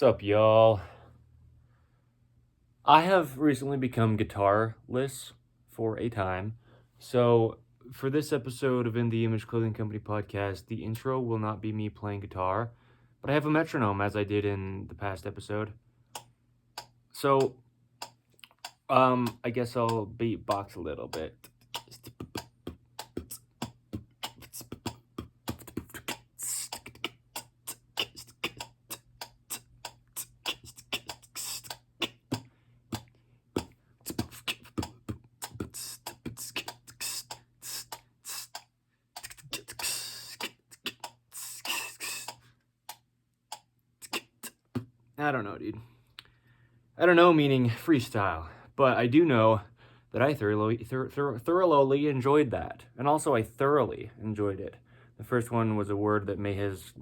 What's up, y'all? I have recently become guitarless for a time, so for this episode of In the Image Clothing Company podcast, the intro will not be me playing guitar, but I have a metronome as I did in the past episode. So, I guess I'll beatbox a little bit. I don't know, dude. I don't know, meaning freestyle, but I do know that I thoroughly enjoyed that. And also, I thoroughly enjoyed it. The first one was a word that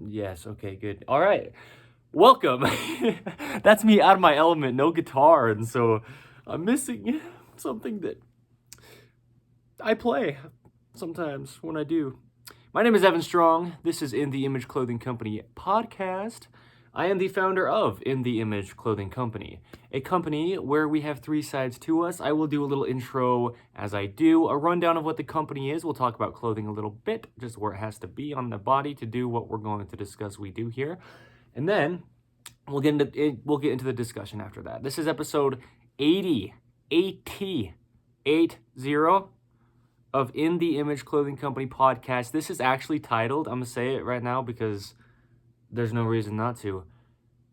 yes, okay, good. All right, welcome. That's me out of my element, no guitar, and so I'm missing something that I play sometimes when I do. My name is Evan Strong. This is In the Image Clothing Company podcast. I am the founder of In the Image Clothing Company, a company where we have three sides to us. I will do a little intro as I do, a rundown of what the company is. We'll talk about clothing a little bit, just where it has to be on the body to do what we're going to discuss we do here. And then we'll get into the discussion after that. This is episode 80 of In the Image Clothing Company podcast. This is actually titled, I'm going to say it right now because there's no reason not to.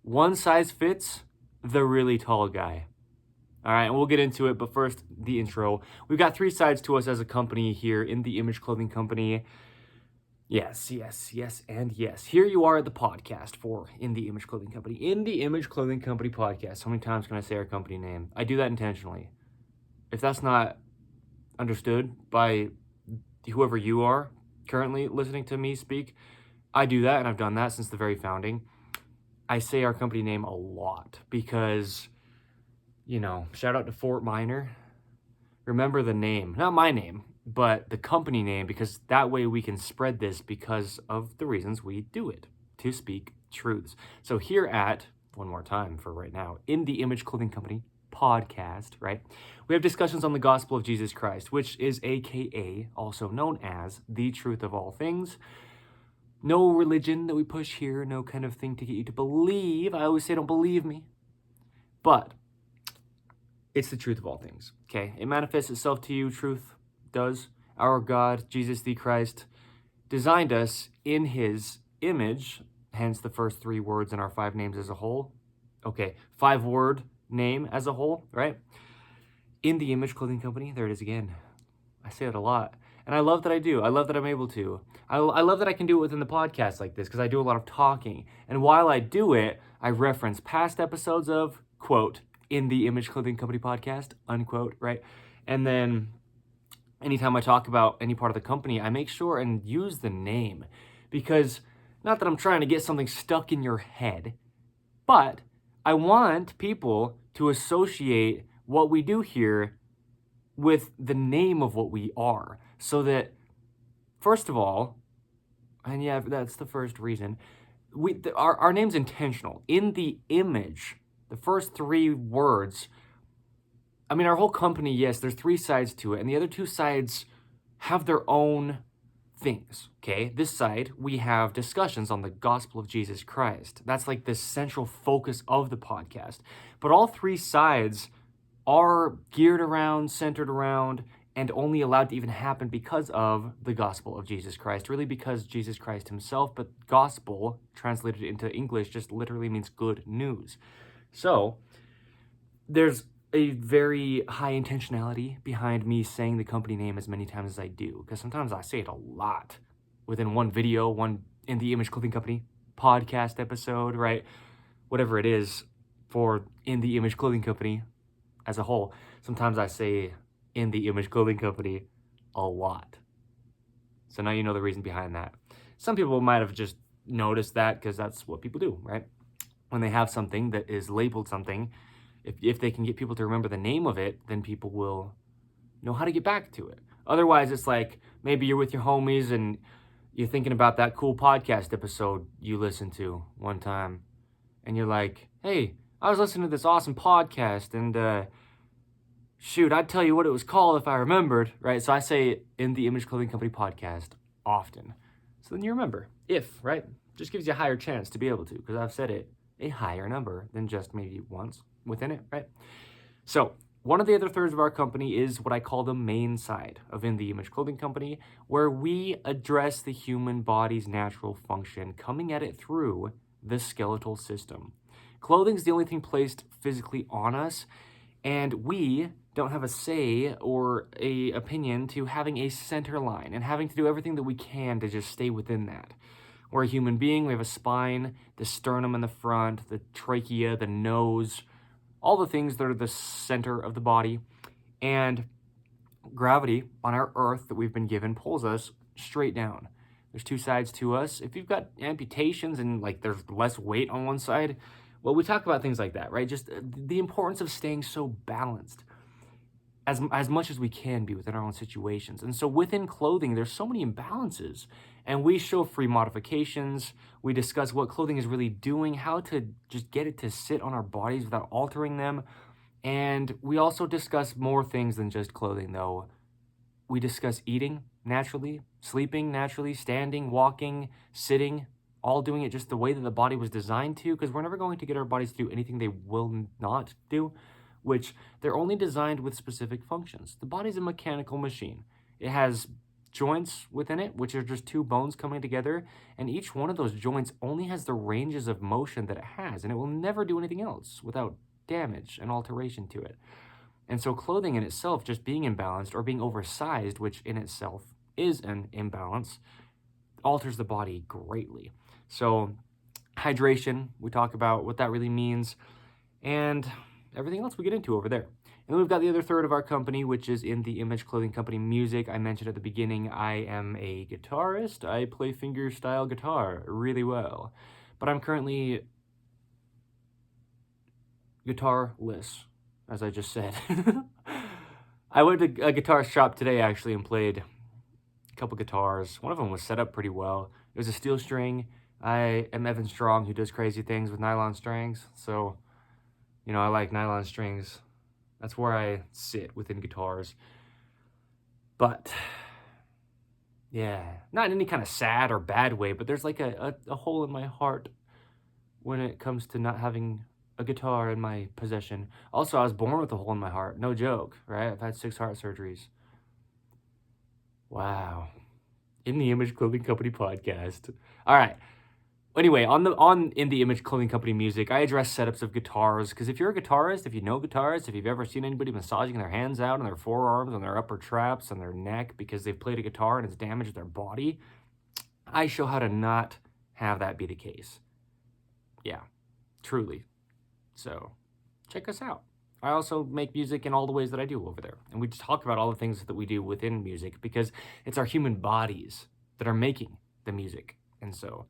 One size fits the really tall guy. All right, and we'll get into it, but first, the intro. We've got three sides to us as a company here in the Image Clothing Company. Yes, and yes. Here you are at the podcast for In the Image Clothing Company. In the Image Clothing Company podcast. How many times can I say our company name? I do that intentionally. If that's not understood by whoever you are currently listening to me speak, I do that, and I've done that since the very founding. I say our company name a lot because, shout out to Fort Minor. Remember the name, not my name, but the company name, because that way we can spread this because of the reasons we do it, to speak truths. So here at, one more time for right now, In the Image Clothing Company podcast, right? We have discussions on the gospel of Jesus Christ, which is AKA, also known as, the truth of all things. No religion that we push here, no kind of thing to get you to believe. I always say don't believe me. But it's the truth of all things, okay? It manifests itself to you, truth does. Our God, Jesus the Christ, designed us in his image, hence the first three words in our five names as a whole. Okay, 5-word name as a whole, right? In the Image Clothing Company, there it is again. I say it a lot. And I love that I do. I love that I'm able to. I love that I can do it within the podcast like this because I do a lot of talking. And while I do it, I reference past episodes of, quote, In the Image Clothing Company podcast, unquote, right? And then anytime I talk about any part of the company, I make sure and use the name because not that I'm trying to get something stuck in your head, but I want people to associate what we do here with the name of what we are. So that, first of all, and yeah, that's the first reason, our name's intentional. In the image, the first three words, our whole company, yes, there's three sides to it, and the other two sides have their own things, okay? This side, we have discussions on the gospel of Jesus Christ. That's like the central focus of the podcast. But all three sides are geared around, centered around, and only allowed to even happen because of the gospel of Jesus Christ. Really because Jesus Christ himself, but gospel, translated into English, just literally means good news. So, there's a very high intentionality behind me saying the company name as many times as I do, because sometimes I say it a lot within one video, one In the Image Clothing Company podcast episode, right? Whatever it is for In the Image Clothing Company as a whole. Sometimes I say In the Image Clothing Company a lot. So now you know the reason behind that. Some people might have just noticed that because that's what people do, right? When they have something that is labeled something, if they can get people to remember the name of it, then people will know how to get back to it. Otherwise, it's like maybe you're with your homies and you're thinking about that cool podcast episode you listened to one time, and you're like, hey, I was listening to this awesome podcast, and shoot, I'd tell you what it was called if I remembered, right? So I say In the Image Clothing Company podcast often. So then you remember, right? Just gives you a higher chance to be able to, because I've said it a higher number than just maybe once within it, right? So one of the other thirds of our company is what I call the main side of In the Image Clothing Company, where we address the human body's natural function, coming at it through the skeletal system. Clothing is the only thing placed physically on us, and we don't have a say or a opinion to having a center line and having to do everything that we can to just stay within that. We're a human being. We have a spine, the sternum in the front, the trachea, the nose, all the things that are the center of the body. And gravity on our earth that we've been given pulls us straight down. There's two sides to us. If you've got amputations and like there's less weight on one side, well, we talk about things like that, right? Just the importance of staying so balanced as much as we can be within our own situations. And so within clothing, there's so many imbalances, and we show free modifications. We discuss what clothing is really doing, how to just get it to sit on our bodies without altering them. And we also discuss more things than just clothing, though. We discuss eating naturally, sleeping naturally, standing, walking, sitting, all doing it just the way that the body was designed to, because we're never going to get our bodies to do anything they will not do, which they're only designed with specific functions. The body's a mechanical machine. It has joints within it, which are just two bones coming together, and each one of those joints only has the ranges of motion that it has, and it will never do anything else without damage and alteration to it. And so clothing in itself, just being imbalanced or being oversized, which in itself is an imbalance, alters the body greatly. So hydration, we talk about what that really means, and everything else we get into over there. And then we've got the other third of our company, which is In the Image Clothing Company Music. I mentioned at the beginning, I am a guitarist. I play fingerstyle guitar really well, but I'm currently guitarless, as I just said. I went to a guitar shop today, actually, and played a couple guitars. One of them was set up pretty well. It was a steel string. I am Evan Strong, who does crazy things with nylon strings, so I like nylon strings. That's where I sit within guitars. But, yeah, not in any kind of sad or bad way, but there's like a hole in my heart when it comes to not having a guitar in my possession. Also, I was born with a hole in my heart. No joke, right? I've had 6 heart surgeries. Wow. In the Image Clothing Company podcast. All right. Anyway, on In the Image Clothing Company Music, I address setups of guitars, because if you're a guitarist, if you know guitarists, if you've ever seen anybody massaging their hands out and their forearms and their upper traps and their neck because they've played a guitar and it's damaged their body, I show how to not have that be the case. Yeah, truly. So check us out. I also make music in all the ways that I do over there. And we just talk about all the things that we do within music, because it's our human bodies that are making the music. And so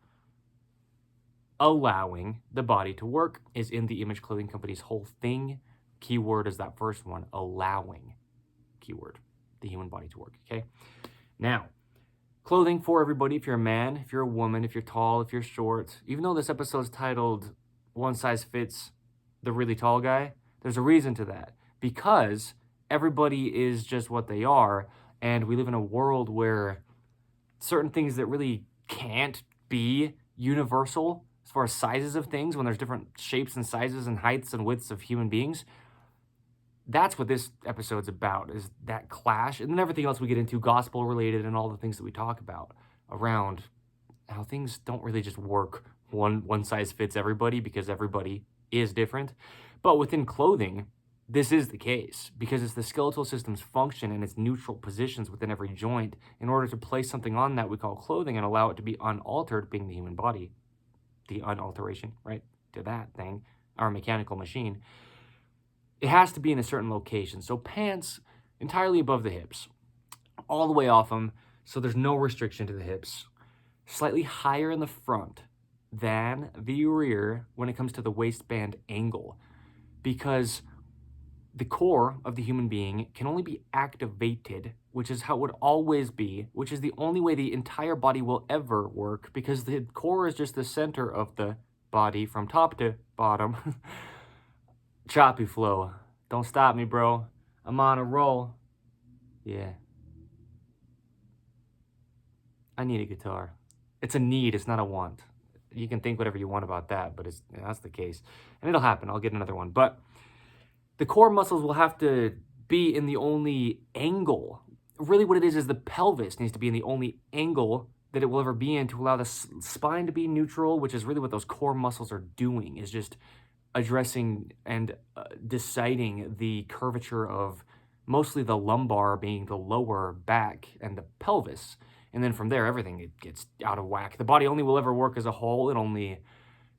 allowing the body to work is In the Image Clothing Company's whole thing. Keyword is that first one, allowing. Keyword, the human body to work, okay? Now, clothing for everybody. If you're a man, if you're a woman, if you're tall, if you're short. Even though this episode's titled One Size Fits the Really Tall Guy, there's a reason to that. Because everybody is just what they are, and we live in a world where certain things that really can't be universal as far as sizes of things, when there's different shapes and sizes and heights and widths of human beings, that's what this episode's about, is that clash. And then everything else we get into, gospel related, and all the things that we talk about around how things don't really just work one size fits everybody, because everybody is different. But within clothing, this is the case, because it's the skeletal system's function and its neutral positions within every joint in order to place something on that we call clothing and allow it to be unaltered, being the human body, the unalteration, right, to that thing, our mechanical machine. It has to be in a certain location. So pants entirely above the hips, all the way off them, so there's no restriction to the hips. Slightly higher in the front than the rear when it comes to the waistband angle, because the core of the human being can only be activated, which is how it would always be, which is the only way the entire body will ever work, because the core is just the center of the body from top to bottom. Choppy flow. Don't stop me, bro. I'm on a roll. Yeah. I need a guitar. It's a need, it's not a want. You can think whatever you want about that, but that's the case. And it'll happen. I'll get another one. But the core muscles will have to be in the only angle. Really what it is the pelvis needs to be in the only angle that it will ever be in to allow the spine to be neutral, which is really what those core muscles are doing, is just addressing and deciding the curvature of mostly the lumbar being the lower back and the pelvis. And then from there, everything it gets out of whack. The body only will ever work as a whole. It only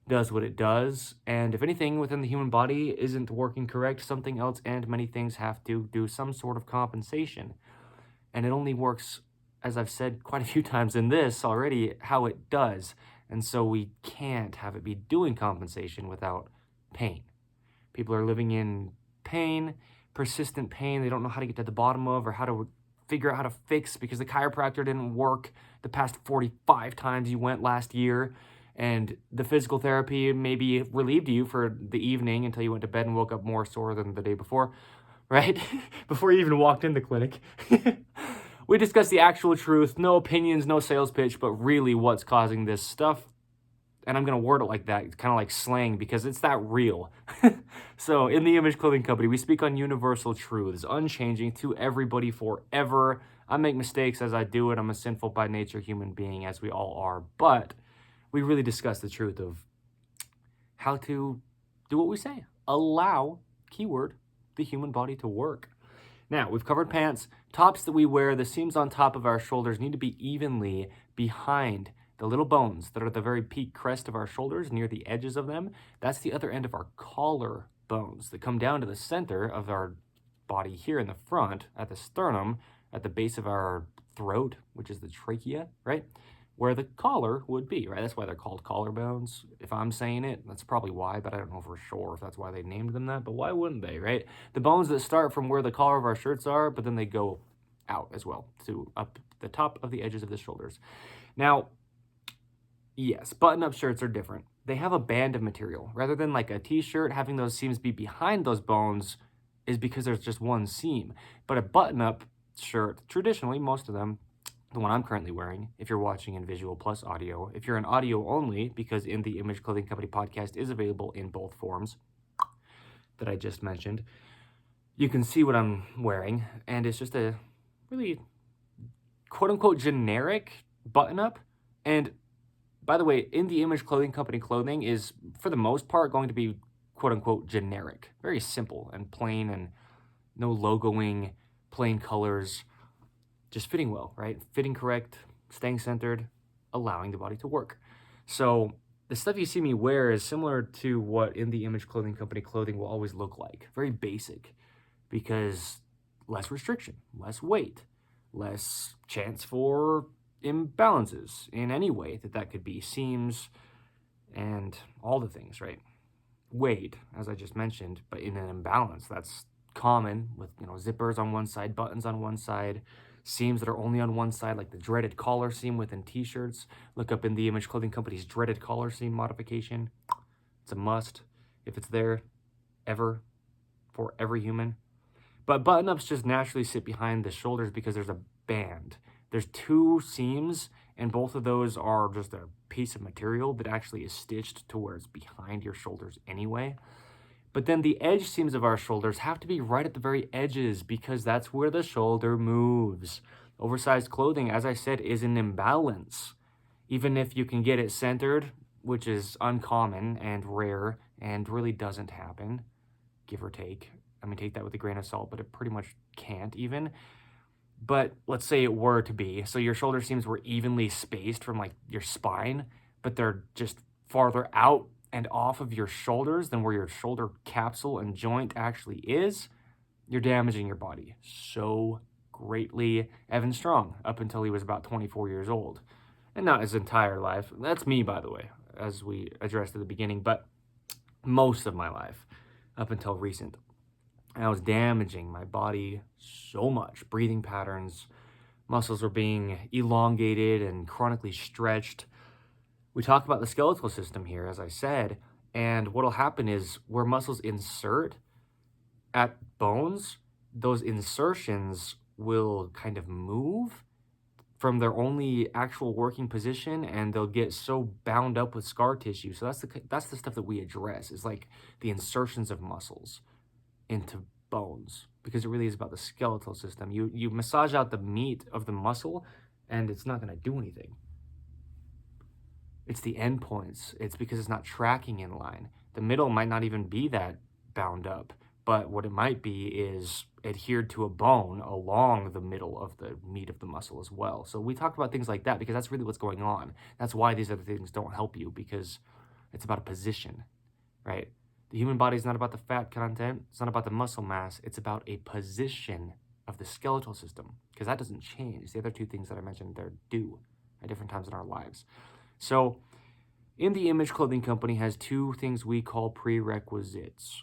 does what it does. And if anything within the human body isn't working correct, something else and many things have to do some sort of compensation. And it only works, as I've said quite a few times in this already, how it does. And so we can't have it be doing compensation without pain. People are living in pain, persistent pain they don't know how to get to the bottom of or how to figure out how to fix because the chiropractor didn't work the past 45 times you went last year, and the physical therapy maybe relieved you for the evening until you went to bed and woke up more sore than the day before, right? Before you even walked in the clinic. We discuss the actual truth, no opinions, no sales pitch, but really what's causing this stuff. And I'm going to word it like that. It's kind of like slang because it's that real. So in the Image Clothing Company, we speak on universal truths, unchanging to everybody forever. I make mistakes as I do it. I'm a sinful by nature human being, as we all are. But we really discuss the truth of how to do what we say. Allow, keyword, the human body to work. Now, we've covered pants. Tops that we wear, the seams on top of our shoulders need to be evenly behind the little bones that are the very peak crest of our shoulders, near the edges of them. That's the other end of our collar bones that come down to the center of our body here in the front, at the sternum, at the base of our throat, which is the trachea, right? Where the collar would be, right? That's why they're called collarbones. If I'm saying it, that's probably why, but I don't know for sure if that's why they named them that, but why wouldn't they, right? The bones that start from where the collar of our shirts are, but then they go out as well to up the top of the edges of the shoulders. Now, yes, button-up shirts are different. They have a band of material. Rather than like a t-shirt, having those seams be behind those bones is because there's just one seam. But a button-up shirt, traditionally, most of them, the one I'm currently wearing, if you're watching in visual plus audio, if you're in audio only, because In the Image Clothing Company podcast is available in both forms that I just mentioned, you can see what I'm wearing, and it's just a really quote-unquote generic button-up. And by the way, In the Image Clothing Company clothing is, for the most part, going to be quote-unquote generic. Very simple and plain and no logoing, plain colors, just fitting well, right? Fitting correct, staying centered, allowing the body to work. So the stuff you see me wear is similar to what In the Image Clothing Company clothing will always look like. Very basic, because less restriction, less weight, less chance for imbalances in any way that could be, seams and all the things, right? Weight, as I just mentioned, but in an imbalance, that's common with, zippers on one side, buttons on one side, seams that are only on one side, like the dreaded collar seam within t-shirts. Look up In the Image Clothing Company's dreaded collar seam modification. It's a must if it's there ever for every human. But button-ups just naturally sit behind the shoulders because there's a band. There's two seams, and both of those are just a piece of material that actually is stitched to where it's behind your shoulders anyway. But then the edge seams of our shoulders have to be right at the very edges because that's where the shoulder moves. Oversized clothing, as I said, is an imbalance. Even if you can get it centered, which is uncommon and rare and really doesn't happen, give or take. I mean, take that with a grain of salt, but it pretty much can't even. But let's say it were to be. So your shoulder seams were evenly spaced from like your spine, but they're just farther out and off of your shoulders than where your shoulder capsule and joint actually is. You're damaging your body so greatly. Evan Strong, up until he was about 24 years old. And not his entire life. That's me, by the way, as we addressed at the beginning, but most of my life up until recent. And I was damaging my body so much. Breathing patterns, muscles were being elongated and chronically stretched, we talk about the skeletal system here, as I said, and what'll happen is where muscles insert at bones, those insertions will kind of move from their only actual working position, and they'll get so bound up with scar tissue. So that's the stuff that we address, is like the insertions of muscles into bones, because it really is about the skeletal system. You massage out the meat of the muscle, and it's not going to do anything. It's the endpoints. It's because it's not tracking in line. The middle might not even be that bound up, but what it might be is adhered to a bone along the middle of the meat of the muscle as well. So we talk about things like that because that's really what's going on. That's why these other things don't help you, because it's about a position, right? The human body is not about the fat content. It's not about the muscle mass. It's about a position of the skeletal system, because that doesn't change. The other two things that I mentioned, they're due at different times in our lives. So In the Image Clothing Company has two things we call prerequisites.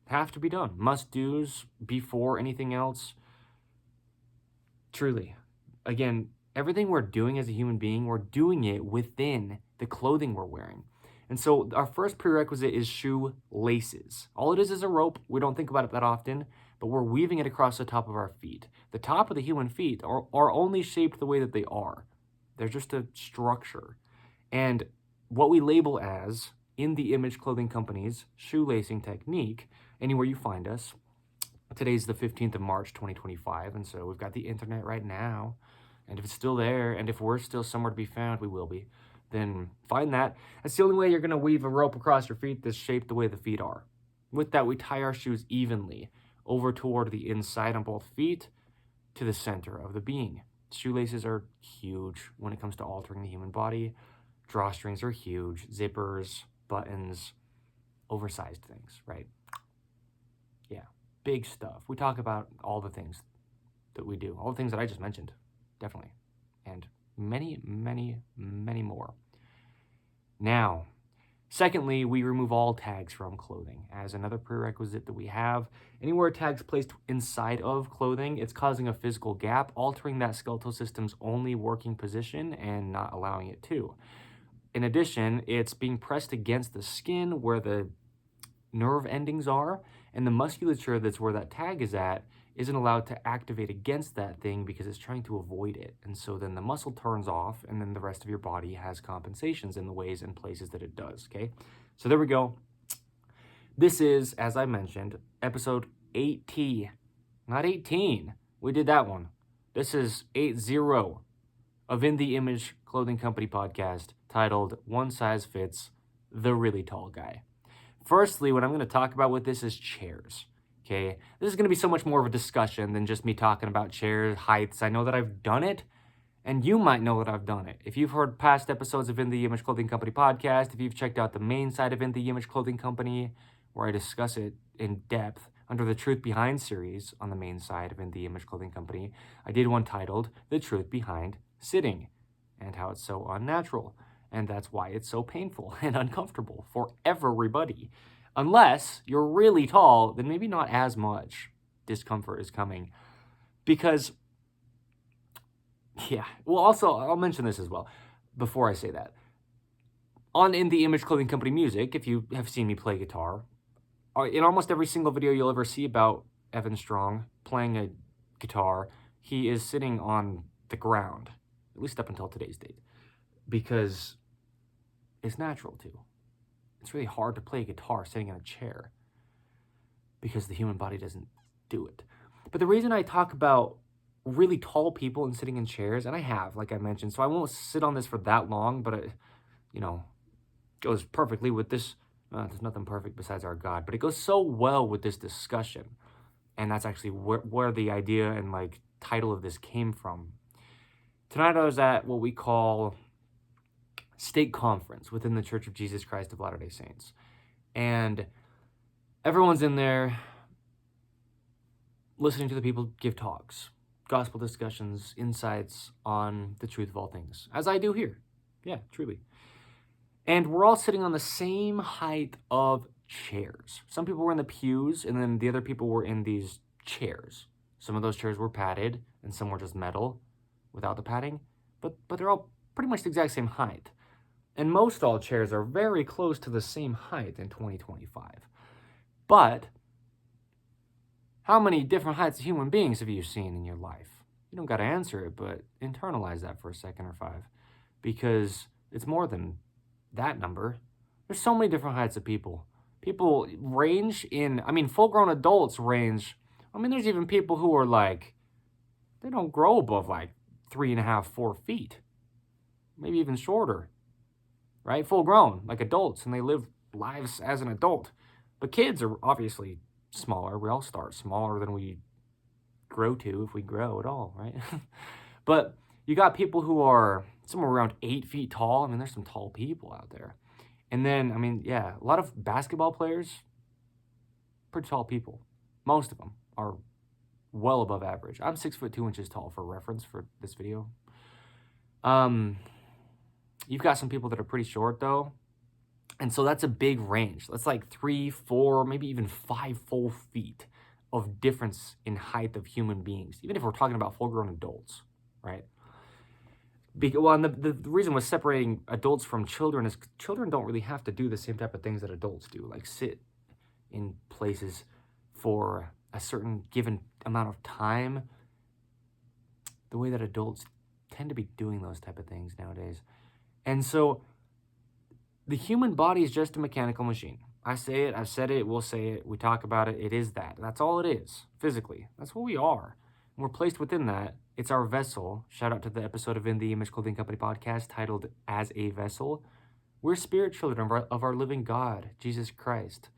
Have to be done. Must-dos before anything else. Truly. Again, everything we're doing as a human being, we're doing it within the clothing we're wearing. And so our first prerequisite is shoe laces. All it is a rope. We don't think about it that often, but we're weaving it across the top of our feet. The top of the human feet are only shaped the way that they are. They're just a structure. And what we label as In the Image Clothing Company's shoelacing technique, anywhere you find us. Today's the 15th of March, 2025, and so we've got the internet right now. And if it's still there, and if we're still somewhere to be found, we will be, then find that. That's the only way you're going to weave a rope across your feet that's shaped the way the feet are. With that, we tie our shoes evenly over toward the inside on both feet to the center of the being. Shoelaces are huge when it comes to altering the human body. Drawstrings are huge. Zippers, buttons, oversized things, right? Yeah, big stuff. We talk about all the things that we do, all the things that I just mentioned, definitely, and many, many, many more. Now, secondly, we remove all tags from clothing as another prerequisite that we have. Anywhere tags placed inside of clothing, it's causing a physical gap, altering that skeletal system's only working position and not allowing it to. In addition, it's being pressed against the skin where the nerve endings are, and the musculature that's where that tag is at isn't allowed to activate against that thing because it's trying to avoid it. And so then the muscle turns off, and then the rest of your body has compensations in the ways and places that it does, okay? So there we go. This is, as I mentioned, episode 80, not 18. We did that one. This is 80 of In the Image Clothing Company podcast, titled One Size Fits the Really Tall Guy. Firstly, what I'm going to talk about with this is chairs, okay? This is going to be so much more of a discussion than just me talking about chairs, heights. I know that I've done it, and you might know that I've done it. If you've heard past episodes of In the Image Clothing Company podcast, if you've checked out the main side of In the Image Clothing Company, where I discuss it in depth under the Truth Behind series on the main side of In the Image Clothing Company, I did one titled The Truth Behind Sitting and how it's so unnatural. And that's why it's so painful and uncomfortable for everybody. Unless you're really tall, then maybe not as much discomfort is coming. Because, yeah, well, also, I'll mention this as well before I say that. On In the Image Clothing Company music, if you have seen me play guitar, in almost every single video you'll ever see about Evan Strong playing a guitar, he is sitting on the ground, at least up until today's date, because it's natural to. It's really hard to play a guitar sitting in a chair because the human body doesn't do it. But the reason I talk about really tall people and sitting in chairs, and I have, like I mentioned, so I won't sit on this for that long, but it, goes perfectly with this. There's nothing perfect besides our God, but it goes so well with this discussion. And that's actually where the idea and title of this came from. Tonight I was at what we call stake conference within the Church of Jesus Christ of Latter-day Saints. And everyone's in there listening to the people give talks, gospel discussions, insights on the truth of all things, as I do here. Yeah, truly. And we're all sitting on the same height of chairs. Some people were in the pews, and then the other people were in these chairs. Some of those chairs were padded, and some were just metal without the padding. But they're all pretty much the exact same height. And most all chairs are very close to the same height in 2025. But how many different heights of human beings have you seen in your life? You don't got to answer it, but internalize that for a second or five, because it's more than that number. There's so many different heights of people. People range in, full-grown adults range. There's even people who are like, they don't grow above like 3.5, 4 feet, maybe even shorter, right? Full grown, like adults, and they live lives as an adult. But kids are obviously smaller. We all start smaller than we grow to, if we grow at all, right? But you got people who are somewhere around 8 feet tall. There's some tall people out there. And then, a lot of basketball players, pretty tall people. Most of them are well above average. I'm 6'2" tall for reference for this video. You've got some people that are pretty short though. And so that's a big range. That's like 3, 4, maybe even 5 full feet of difference in height of human beings, even if we're talking about full-grown adults, right? And the reason with separating adults from children is children don't really have to do the same type of things that adults do, like sit in places for a certain given amount of time, the way that adults tend to be doing those type of things nowadays. And so the human body is just a mechanical machine. I say it, I've said it, we'll say it, we talk about it, it is that. That's all it is, physically. That's what we are. And we're placed within that. It's our vessel. Shout out to the episode of In the Image Clothing Company podcast titled As a Vessel. We're spirit children of our living God, Jesus Christ.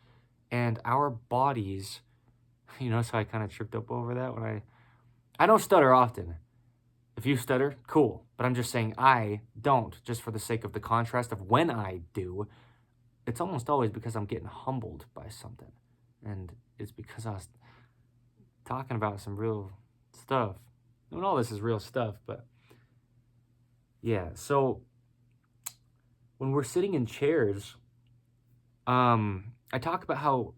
And our bodies, so I kind of tripped up over that when I don't stutter often. If you stutter, cool. But I'm just saying I don't, just for the sake of the contrast of when I do. It's almost always because I'm getting humbled by something. And it's because I was talking about some real stuff. All this is real stuff, but yeah. So when we're sitting in chairs, I talk about how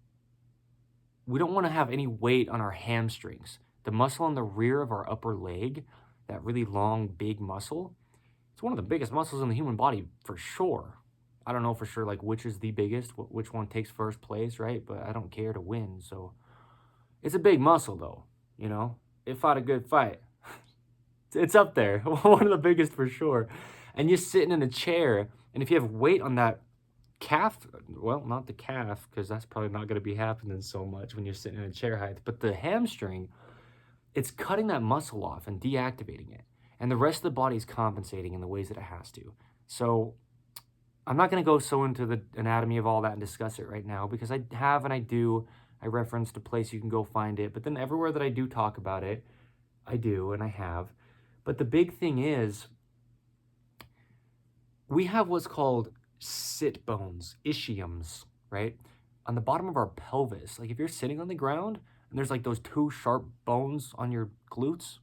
we don't want to have any weight on our hamstrings. The muscle on the rear of our upper leg, that really long, big muscle, it's one of the biggest muscles in the human body for sure. I don't know for sure which is the biggest, which one takes first place, right? But I don't care to win, so it's a big muscle though, It fought a good fight. It's up there, one of the biggest for sure. And you're sitting in a chair, and if you have weight on that calf, well, not the calf, because that's probably not going to be happening so much when you're sitting in a chair height, but the hamstring, it's cutting that muscle off and deactivating it. And the rest of the body is compensating in the ways that it has to. So I'm not going to go so into the anatomy of all that and discuss it right now, because I have and I do. I referenced a place you can go find it. But then everywhere that I do talk about it, I do and I have. But the big thing is we have what's called sit bones, ischiums, right? On the bottom of our pelvis. Like if you're sitting on the ground and there's those 2 sharp bones on your glutes,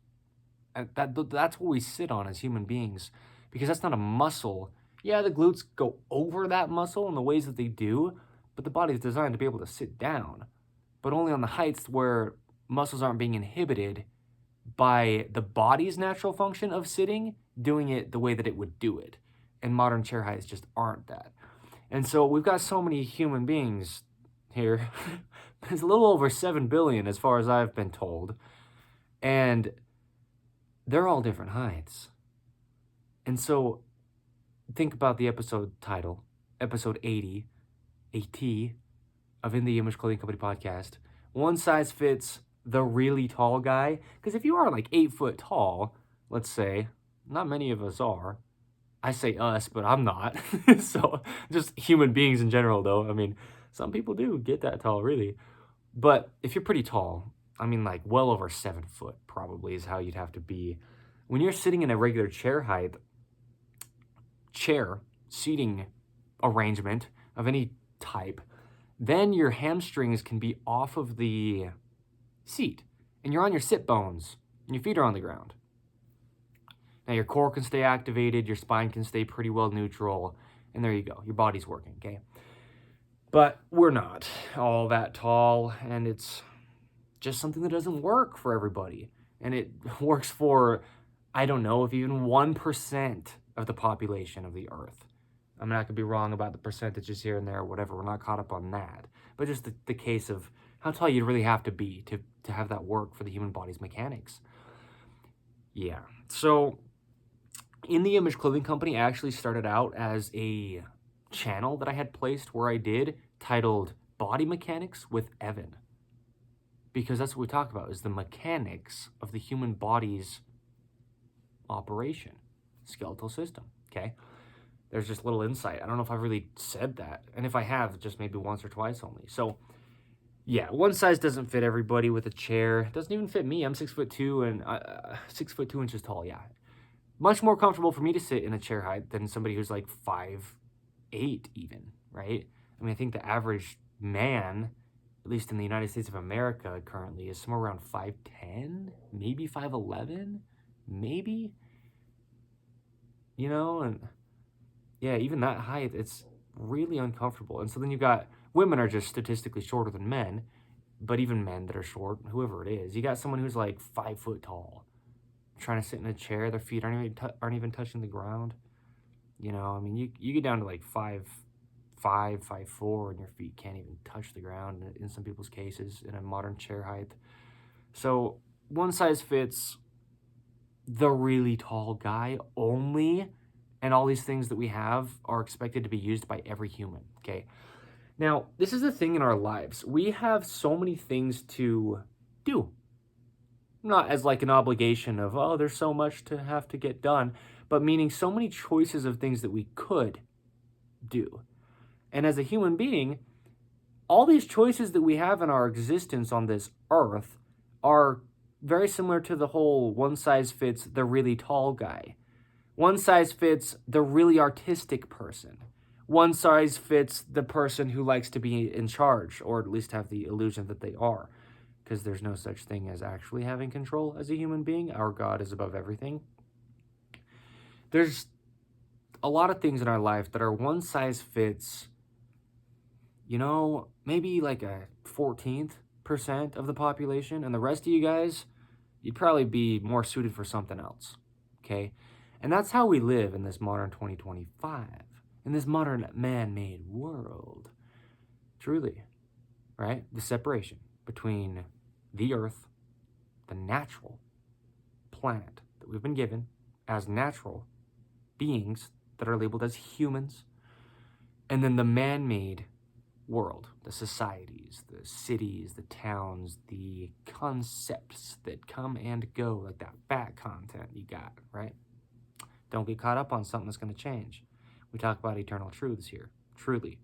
that's what we sit on as human beings, because that's not a muscle. Yeah, the glutes go over that muscle in the ways that they do, but the body is designed to be able to sit down, but only on the heights where muscles aren't being inhibited by the body's natural function of sitting, doing it the way that it would do it. And modern chair heights just aren't that. And so we've got so many human beings here. There's a little over 7 billion as far as I've been told. And they're all different heights. And so think about the episode title, episode 80, AT, of In the Image Clothing Company podcast. One size fits the really tall guy. Because if you are 8 foot tall, let's say, not many of us are. I say us, but I'm not. So just human beings in general, though. Some people do get that tall, really. But if you're pretty tall, well over 7 foot probably is how you'd have to be. When you're sitting in a regular seating arrangement of any type, then your hamstrings can be off of the seat. And you're on your sit bones, and your feet are on the ground. Now your core can stay activated, your spine can stay pretty well neutral, and there you go. Your body's working, okay? But we're not all that tall, and it's just something that doesn't work for everybody. And it works for, I don't know, if even 1% of the population of the earth. I mean, I could be wrong about the percentages here and there or whatever. We're not caught up on that. But just the case of how tall you'd really have to be to have that work for the human body's mechanics. Yeah. So In the Image Clothing Company actually started out as a channel that I had placed where I did titled Body Mechanics with Evan. Because that's what we talk about, is the mechanics of the human body's operation, skeletal system, okay? There's just a little insight. I don't know if I've really said that. And if I have, just maybe once or twice only. So, yeah, one size doesn't fit everybody with a chair. It doesn't even fit me. I'm 6'2" and 6'2" tall, yeah. Much more comfortable for me to sit in a chair height than somebody who's like 5'8" even, right? I mean, I think the average man, at least in the United States of America currently, is somewhere around 5'10", maybe 5'11", maybe, you know, and yeah, even that height, it's really uncomfortable. And so then you've got women are just statistically shorter than men, but even men that are short, whoever it is, you got someone who's like 5 foot tall, trying to sit in a chair, their feet aren't even touching the ground. You know, I mean, you get down to like 5'5", 5'4", and your feet can't even touch the ground in some people's cases in a modern chair height. So one size fits the really tall guy only, and all these things that we have are expected to be used by every human, okay? Now, this is the thing in our lives. We have so many things to do. Not as like an obligation of, oh, there's so much to have to get done, but meaning so many choices of things that we could do. And as a human being, all these choices that we have in our existence on this earth are very similar to the whole one size fits the really tall guy. One size fits the really artistic person. One size fits the person who likes to be in charge, or at least have the illusion that they are, because there's no such thing as actually having control as a human being. Our God is above everything. There's a lot of things in our life that are one size fits, you know, maybe like a 14th% of the population, and the rest of you guys, you'd probably be more suited for something else, okay? And that's how we live in this modern 2025, in this modern man-made world. Truly, right? The separation between the earth, the natural planet that we've been given as natural beings that are labeled as humans, and then the man-made world, the societies, the cities, the towns, the concepts that come and go, like that fat content you got, right? Don't get caught up on something that's going to change. We talk about eternal truths here, truly.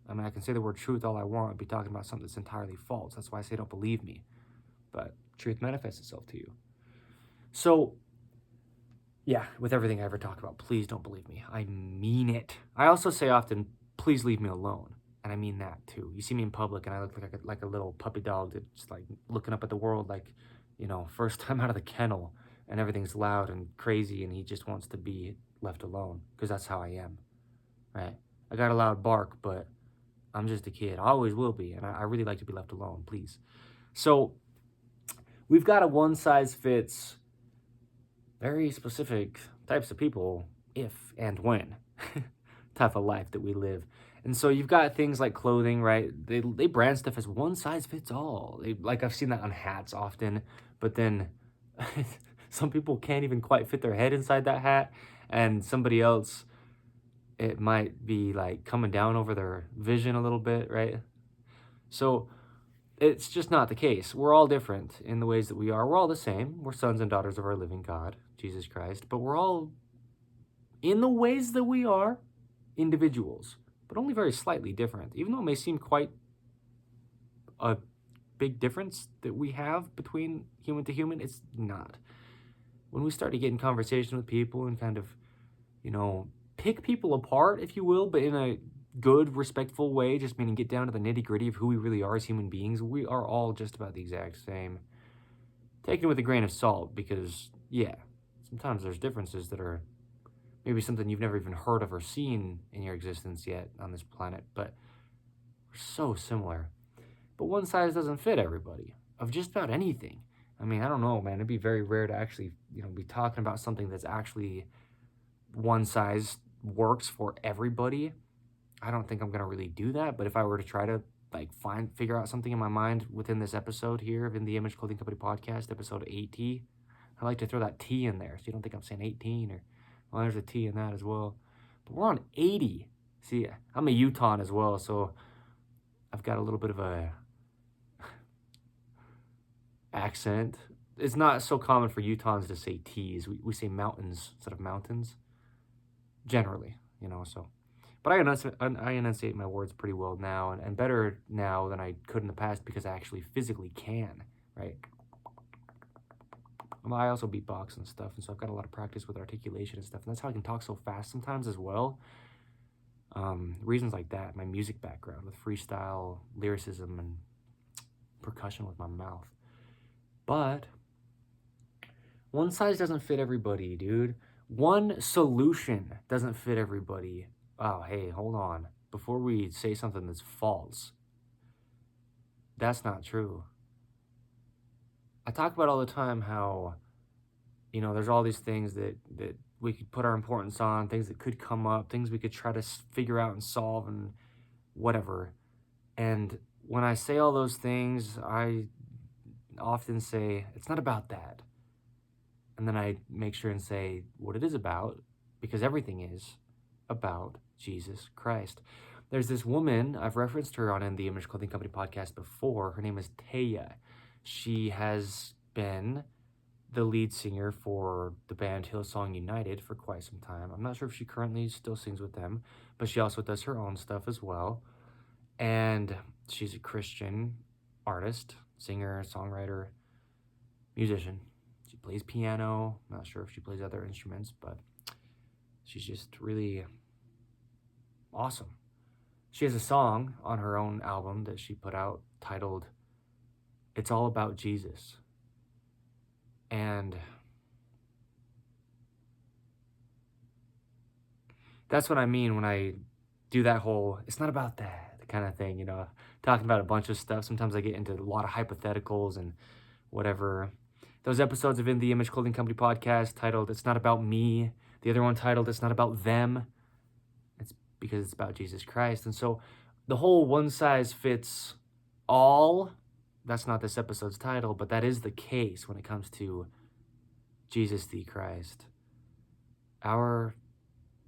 I mean, I can say the word truth all I want, I'd be talking about something that's entirely false. That's why I say don't believe me. But truth manifests itself to you. So, yeah, with everything I ever talk about, please don't believe me. I mean it. I also say often, please leave me alone. And I mean that too. You see me in public and I look like a little puppy dog that's like looking up at the world like, you know, first time out of the kennel, and everything's loud and crazy and he just wants to be left alone, because that's how I am, right? I got a loud bark, but I'm just a kid. I always will be, and I really like to be left alone, please. So we've got a one size fits very specific types of people, if and when type of life that we live. And so you've got things like clothing, right? They brand stuff as one size fits all. Like I've seen that on hats often, but then some people can't even quite fit their head inside that hat, and somebody else, it might be like coming down over their vision a little bit, right? So it's just not the case. We're all different in the ways that we are. We're all the same. We're sons and daughters of our living God, Jesus Christ, but we're all, in the ways that we are, individuals, but only very slightly different. Even though it may seem quite a big difference that we have between human to human, it's not. When we start to get in conversation with people and kind of, you know, pick people apart, if you will, but in a good, respectful way, just meaning get down to the nitty-gritty of who we really are as human beings, we are all just about the exact same. Take it with a grain of salt, because, yeah, sometimes there's differences that are maybe something you've never even heard of or seen in your existence yet on this planet, but we're so similar. But one size doesn't fit everybody, of just about anything. I mean, I don't know, man. It'd be very rare to actually, you know, be talking about something that's actually one size works for everybody. I don't think I'm going to really do that, but if I were to try to figure out something in my mind within this episode here of In the Image Clothing Company Podcast, episode 80, I like to throw that T in there so you don't think I'm saying 18 or, well, there's a T in that as well. But we're on 80. See, I'm a Utahn as well, so I've got a little bit of a accent. It's not so common for Utahns to say T's. We say mountains instead of mountains, generally, so. But I enunciate my words pretty well now, and better now than I could in the past because I actually physically can, right? I also beatbox and stuff, and so I've got a lot of practice with articulation and stuff, and that's how I can talk so fast sometimes as well. Reasons like that, my music background with freestyle, lyricism, and percussion with my mouth. But one size doesn't fit everybody, dude. One solution doesn't fit everybody. Oh, hey, hold on. Before we say something that's false, that's not true. I talk about all the time how, there's all these things that we could put our importance on, things that could come up, things we could try to figure out and solve and whatever. And when I say all those things, I often say, it's not about that. And then I make sure and say what it is about, because everything is about Jesus Christ. There's this woman, I've referenced her on In the Image Clothing Company podcast before. Her name is Taya. She has been the lead singer for the band Hillsong United for quite some time. I'm not sure if she currently still sings with them, but she also does her own stuff as well. And she's a Christian artist, singer, songwriter, musician. She plays piano. I'm not sure if she plays other instruments, but she's just really awesome. She has a song on her own album that she put out titled It's All About Jesus. And that's what I mean when I do that whole, it's not about that kind of thing, talking about a bunch of stuff. Sometimes I get into a lot of hypotheticals and whatever. Those episodes of In the Image Clothing Company podcast titled It's Not About Me. The other one titled It's Not About Them. It's because it's about Jesus Christ. And so the whole one size fits all, that's not this episode's title, but that is the case when it comes to Jesus the Christ. Our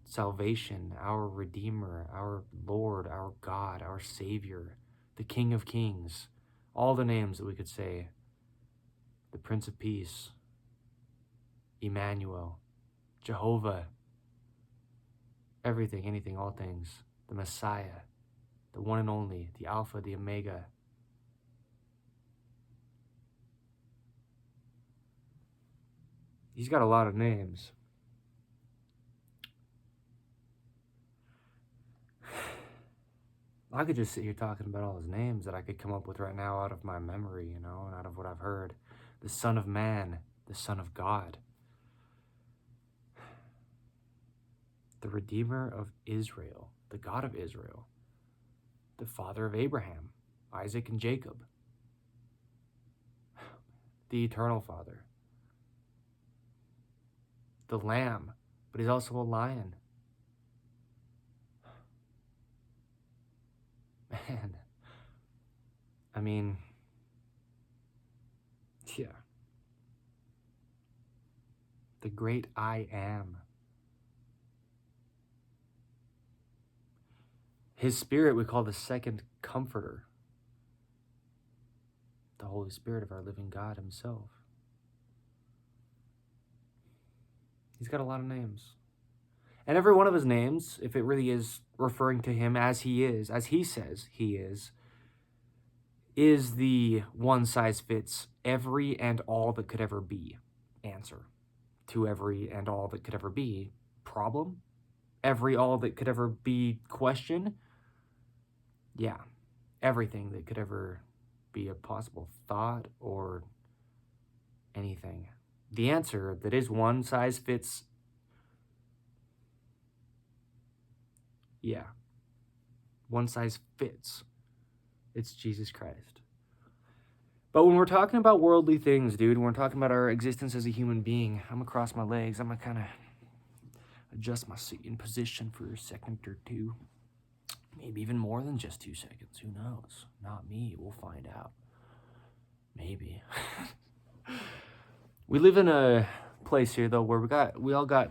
salvation, our Redeemer, our Lord, our God, our Savior, the King of Kings, all the names that we could say, the Prince of Peace, Emmanuel, Jehovah, everything, anything, all things, the Messiah, the one and only, the Alpha, the Omega. He's got a lot of names. I could just sit here talking about all his names that I could come up with right now out of my memory, and out of what I've heard. The Son of Man, the Son of God, the Redeemer of Israel, the God of Israel, the Father of Abraham, Isaac, and Jacob, the Eternal Father, the Lamb, but he's also a lion. Man, I mean, yeah. The great I am. His Spirit we call the second Comforter, the Holy Spirit of our living God himself. He's got a lot of names. And every one of his names, if it really is referring to him as he is, as he says he is the one size fits every and all that could ever be answer to every and all that could ever be problem, every all that could ever be question. Yeah, everything that could ever be a possible thought or anything. The answer that is one size fits. Yeah, one size fits. It's Jesus Christ. But when we're talking about worldly things, dude, when we're talking about our existence as a human being, I'm gonna cross my legs. I'm gonna adjust my seating position for a second or two. Maybe even more than just 2 seconds. Who knows? Not me. We'll find out. Maybe. We live in a place here, though, where we all got,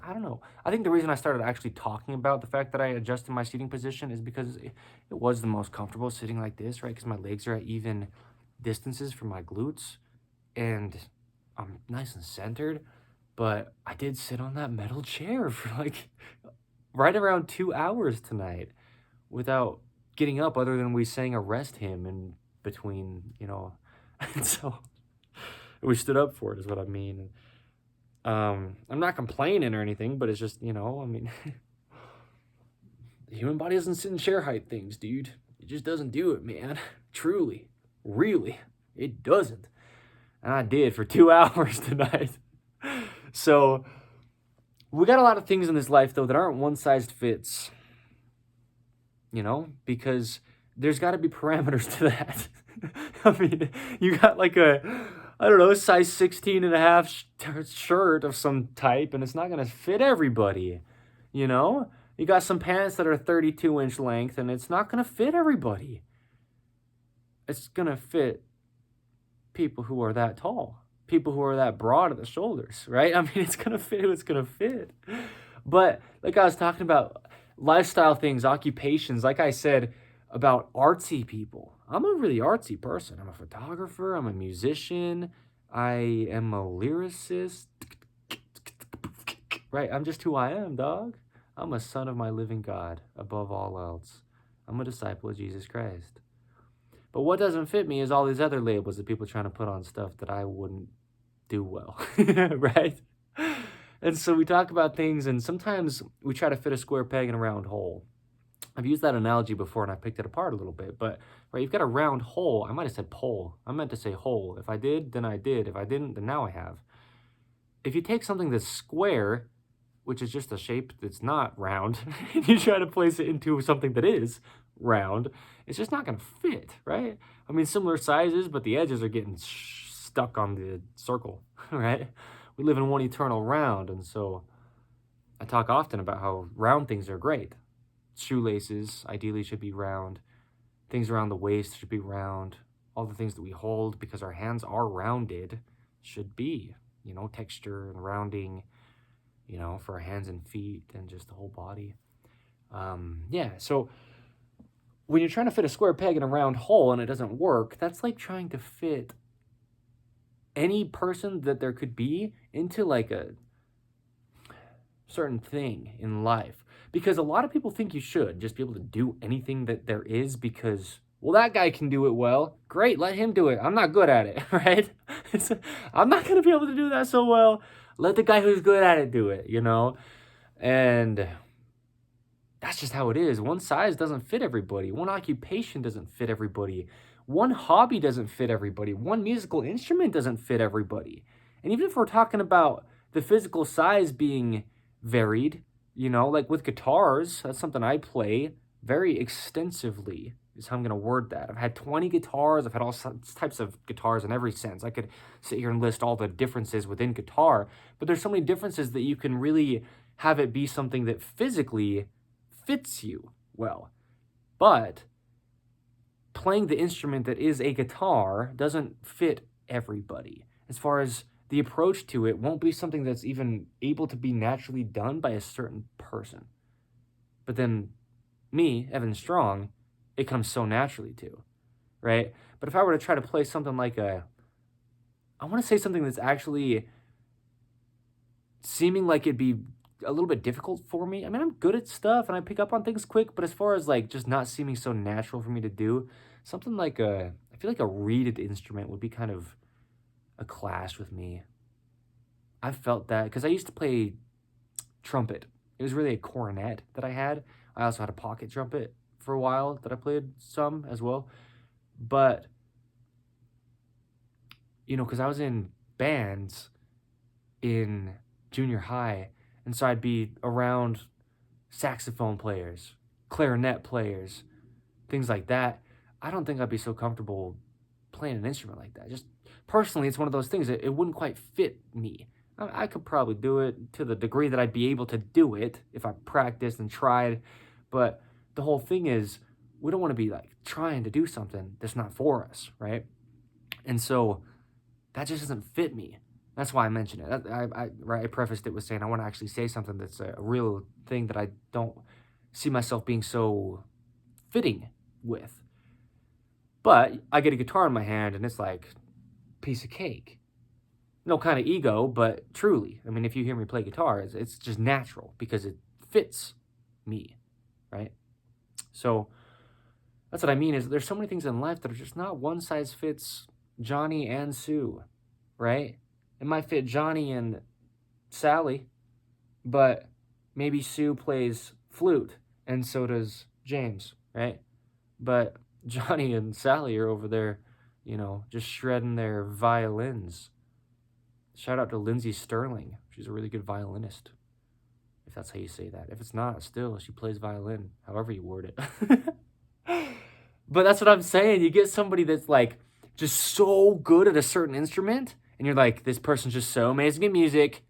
I don't know. I think the reason I started actually talking about the fact that I adjusted my seating position is because it was the most comfortable sitting like this, right? Because my legs are at even distances from my glutes, and I'm nice and centered. But I did sit on that metal chair for like right around 2 hours tonight without getting up, other than we sang a rest hymn in between, and so we stood up for it is what I mean. I'm not complaining or anything, but it's just, I mean, the human body doesn't sit in chair height things, dude. It just doesn't do it, man. Truly, really, it doesn't. And I did for 2 hours tonight. So we got a lot of things in this life, though, that aren't one size fits, because there's got to be parameters to that. I mean, you got like a size 16 and a half shirt of some type, and it's not going to fit everybody, You got some pants that are 32-inch length, and it's not going to fit everybody. It's going to fit people who are that tall, people who are that broad at the shoulders, right? I mean, it's going to fit who it's going to fit. But like I was talking about, lifestyle things, occupations, like I said about artsy people. I'm a really artsy person. I'm a photographer. I'm a musician. I am a lyricist. Right? I'm just who I am, dog. I'm a son of my living God, above all else. I'm a disciple of Jesus Christ. But what doesn't fit me is all these other labels that people are trying to put on stuff that I wouldn't do well, right? And so we talk about things, and sometimes we try to fit a square peg in a round hole. I've used that analogy before, and I picked it apart a little bit. But, right, you've got a round hole. I might have said pole. I meant to say hole. If I did, then I did. If I didn't, then now I have. If you take something that's square, which is just a shape that's not round, and you try to place it into something that is round, it's just not going to fit, right? I mean, similar sizes, but the edges are getting stuck on the circle, right? We live in one eternal round, and so I talk often about how round things are great. Shoelaces ideally should be round. Things around the waist should be round. All the things that we hold, because our hands are rounded, should be, texture and rounding, for our hands and feet and just the whole body. So when you're trying to fit a square peg in a round hole and it doesn't work, that's like trying to fit any person that there could be into like a certain thing in life. Because a lot of people think you should just be able to do anything that there is because, well, that guy can do it well. Great, let him do it. I'm not good at it, right? I'm not going to be able to do that so well. Let the guy who's good at it do it, And that's just how it is. One size doesn't fit everybody. One occupation doesn't fit everybody. One hobby doesn't fit everybody. One musical instrument doesn't fit everybody. And even if we're talking about the physical size being varied, like with guitars, that's something I play very extensively, is how I'm going to word that. I've had 20 guitars. I've had all types of guitars in every sense. I could sit here and list all the differences within guitar, but there's so many differences that you can really have it be something that physically fits you well. But playing the instrument that is a guitar doesn't fit everybody. As far as the approach to it won't be something that's even able to be naturally done by a certain person. But then me, Evan Strong, it comes so naturally too, right? But if I were to try to play something like I want to say something that's actually seeming like it'd be a little bit difficult for me. I mean, I'm good at stuff and I pick up on things quick, but as far as like just not seeming so natural for me to do, something like I feel like a reeded instrument would be kind of a clash with me. I've felt that because I used to play trumpet. It was really a cornet that I had. I also had a pocket trumpet for a while that I played some as well. But, because I was in bands in junior high, and so I'd be around saxophone players, clarinet players, things like that. I don't think I'd be so comfortable playing an instrument like that. Just personally, it's one of those things that it wouldn't quite fit me. I could probably do it to the degree that I'd be able to do it if I practiced and tried. But the whole thing is, we don't want to be like trying to do something that's not for us, right? And so that just doesn't fit me. That's why I mentioned it. I prefaced it with saying I want to actually say something that's a real thing that I don't see myself being so fitting with. But I get a guitar in my hand and it's like piece of cake. No kind of ego, but truly. I mean, if you hear me play guitar, it's just natural because it fits me, right? So that's what I mean is there's so many things in life that are just not one size fits Johnny and Sue, right? It might fit Johnny and Sally, but maybe Sue plays flute and so does James, right? But Johnny and Sally are over there, just shredding their violins. Shout out to Lindsay Sterling. She's a really good violinist, if that's how you say that. If it's not, still, she plays violin, however you word it. But that's what I'm saying. You get somebody that's like just so good at a certain instrument, and you're like, this person's just so amazing at music.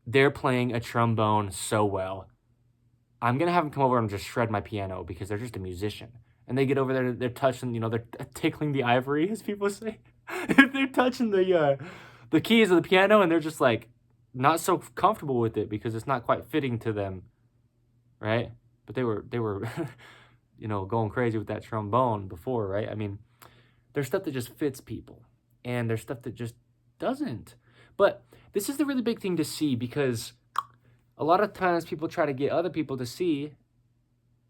They're playing a trombone so well. I'm going to have them come over and just shred my piano because they're just a musician. And they get over there, they're touching, they're tickling the ivory, as people say. They're touching the keys of the piano, and they're just like not so comfortable with it because it's not quite fitting to them, right? But they were going crazy with that trombone before, right? I mean, there's stuff that just fits people, and there's stuff that just doesn't. But this is the really big thing to see, because a lot of times people try to get other people to see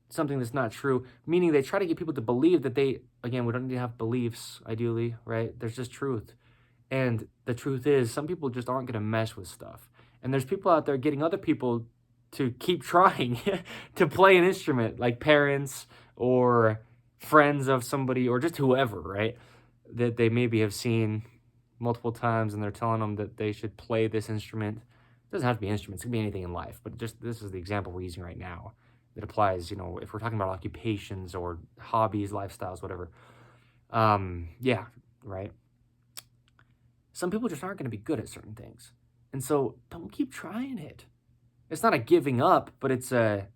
something that's not true, meaning they try to get people to believe that we don't need to have beliefs, ideally, right? There's just truth. And the truth is, some people just aren't going to mesh with stuff. And there's people out there getting other people to keep trying to play an instrument, like parents or friends of somebody or just whoever, right? That they maybe have seen multiple times, and they're telling them that they should play this instrument. It doesn't have to be instruments. It can be anything in life. But just this is the example we're using right now that applies, if we're talking about occupations or hobbies, lifestyles, whatever. Yeah, right? Some people just aren't going to be good at certain things. And so don't keep trying it. It's not a giving up, but it's do a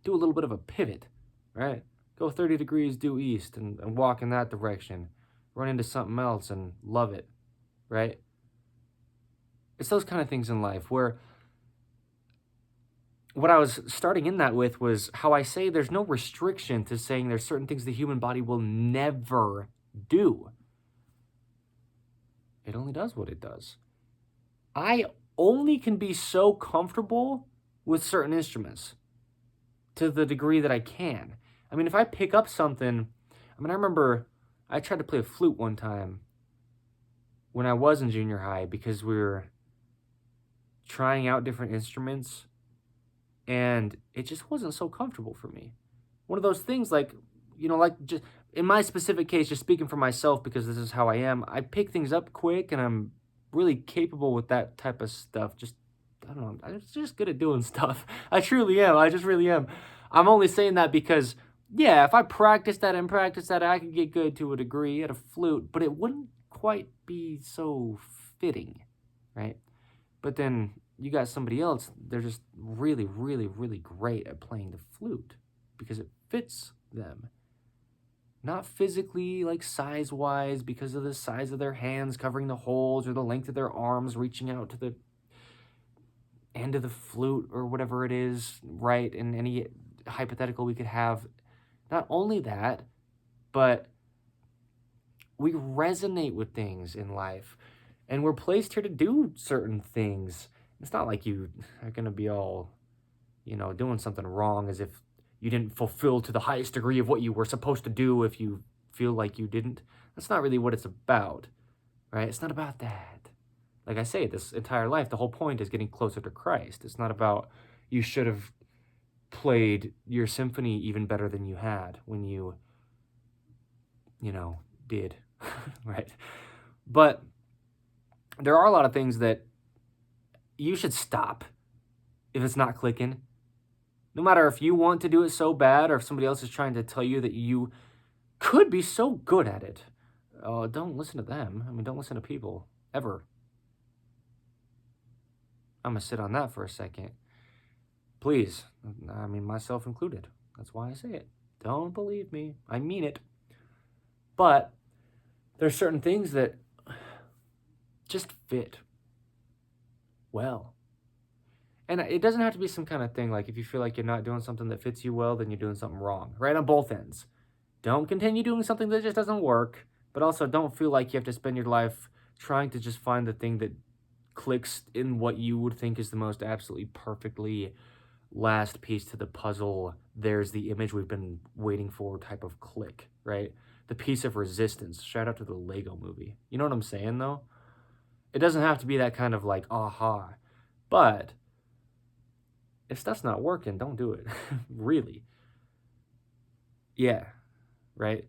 little bit of a pivot, right? Go 30 degrees due east and walk in that direction. Run into something else and love it, right? It's those kind of things in life where what I was starting in that with was how I say there's no restriction to saying there's certain things the human body will never do. It only does what it does. I only can be so comfortable with certain instruments to the degree that I can. I mean, if I pick up something, I remember I tried to play a flute one time when I was in junior high because we were trying out different instruments, and it just wasn't so comfortable for me. One of those things like just in my specific case, just speaking for myself because this is how I am, I pick things up quick and I'm really capable with that type of stuff. I don't know, I'm just good at doing stuff. I truly am. I just really am. I'm only saying that because, yeah, if I practice that, I could get good to a degree at a flute, but it wouldn't quite be so fitting, right? But then you got somebody else, they're just really, really, really great at playing the flute because it fits them. Not physically, like size-wise, because of the size of their hands covering the holes or the length of their arms reaching out to the end of the flute or whatever it is, right? In any hypothetical we could have. Not only that, but we resonate with things in life, and we're placed here to do certain things. It's not like you are going to be all, doing something wrong as if you didn't fulfill to the highest degree of what you were supposed to do if you feel like you didn't. That's not really what it's about, right? It's not about that. Like I say, this entire life, the whole point is getting closer to Christ. It's not about you should have played your symphony even better than you had when you did, right? But there are a lot of things that you should stop if it's not clicking. No matter if you want to do it so bad or if somebody else is trying to tell you that you could be so good at it. Don't listen to them. Don't listen to people, ever. I'm going to sit on that for a second. Please, I mean, myself included. That's why I say it. Don't believe me. I mean it. But there's certain things that just fit well. And it doesn't have to be some kind of thing like if you feel like you're not doing something that fits you well, then you're doing something wrong, right? On both ends. Don't continue doing something that just doesn't work, but also don't feel like you have to spend your life trying to just find the thing that clicks in what you would think is the most absolutely perfectly last piece to the puzzle. There's the image we've been waiting for type of click, right? The piece of resistance. Shout out to the Lego movie. You know what I'm saying, though? It doesn't have to be that kind of like, aha. But if stuff's not working, don't do it. Really. Yeah, right?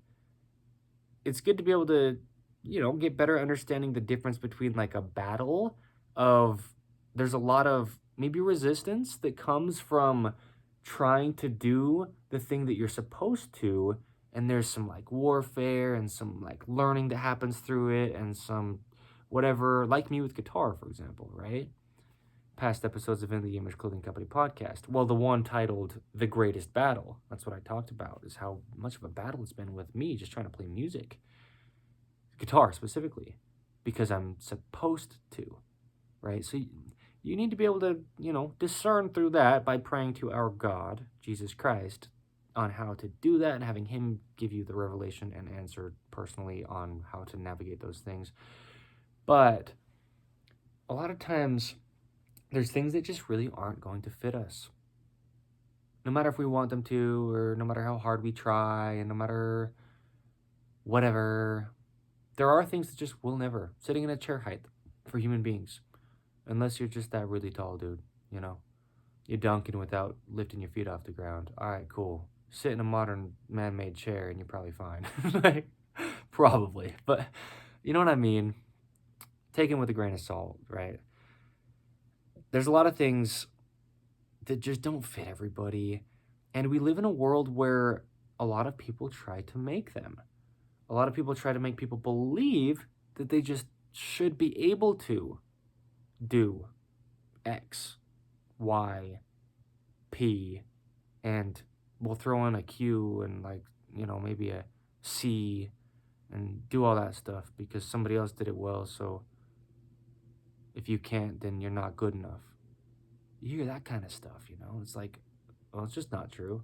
It's good to be able to, get better understanding the difference between like a battle of, there's a lot of maybe resistance that comes from trying to do the thing that you're supposed to, and there's some like warfare and some like learning that happens through it and some whatever, like me with guitar, for example, right? Past episodes of In the Image Clothing Company podcast. Well, the one titled The Greatest Battle, that's what I talked about, is how much of a battle it's been with me just trying to play music. Guitar specifically, because I'm supposed to, right? So you need to be able to, discern through that by praying to our God, Jesus Christ, on how to do that and having him give you the revelation and answer personally on how to navigate those things. But a lot of times there's things that just really aren't going to fit us. No matter if we want them to, or no matter how hard we try, and no matter whatever, there are things that just will never. Sitting in a chair height for human beings. Unless you're just that really tall dude, You're dunking without lifting your feet off the ground. All right, cool. Sit in a modern man-made chair and you're probably fine. Probably. But you know what I mean? Take it with a grain of salt, right? There's a lot of things that just don't fit everybody. And we live in a world where a lot of people try to make them. A lot of people try to make people believe that they just should be able to do X, Y, P, and we'll throw in a Q and maybe a C and do all that stuff because somebody else did it well. So if you can't, then you're not good enough. You hear that kind of stuff, It's like, well, it's just not true.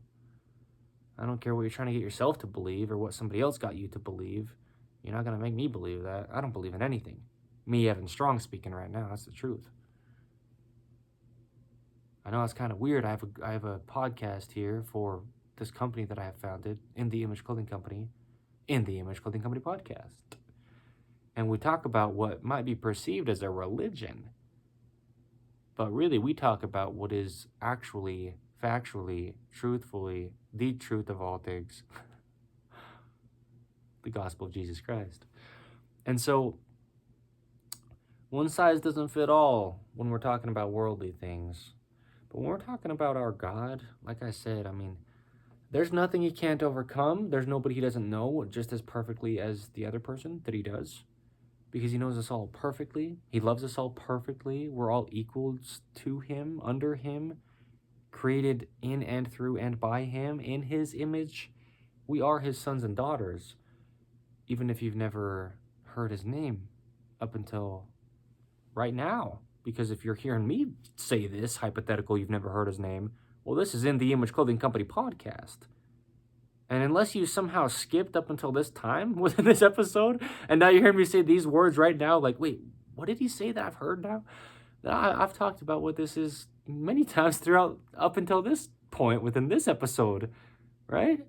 I don't care what you're trying to get yourself to believe or what somebody else got you to believe. You're not going to make me believe that. I don't believe in anything. Me, Evan Strong, speaking right now. That's the truth. I know it's kind of weird. I have a podcast here for this company that I have founded, In the Image Clothing Company, In the Image Clothing Company Podcast. And we talk about what might be perceived as a religion. But really, we talk about what is actually, factually, truthfully, the truth of all things. The gospel of Jesus Christ. And so, one size doesn't fit all when we're talking about worldly things. But when we're talking about our God, like I said, there's nothing he can't overcome. There's nobody he doesn't know just as perfectly as the other person that he does. Because he knows us all perfectly. He loves us all perfectly. We're all equals to him, under him, created in and through and by him, in his image. We are his sons and daughters, even if you've never heard his name up until right now. Because if you're hearing me say this, hypothetical, you've never heard his name, well, this is In the Image Clothing Company podcast. And unless you somehow skipped up until this time within this episode, and now you're hearing me say these words right now, like, wait, what did he say that I've heard now? I've talked about what this is many times throughout up until this point within this episode, right?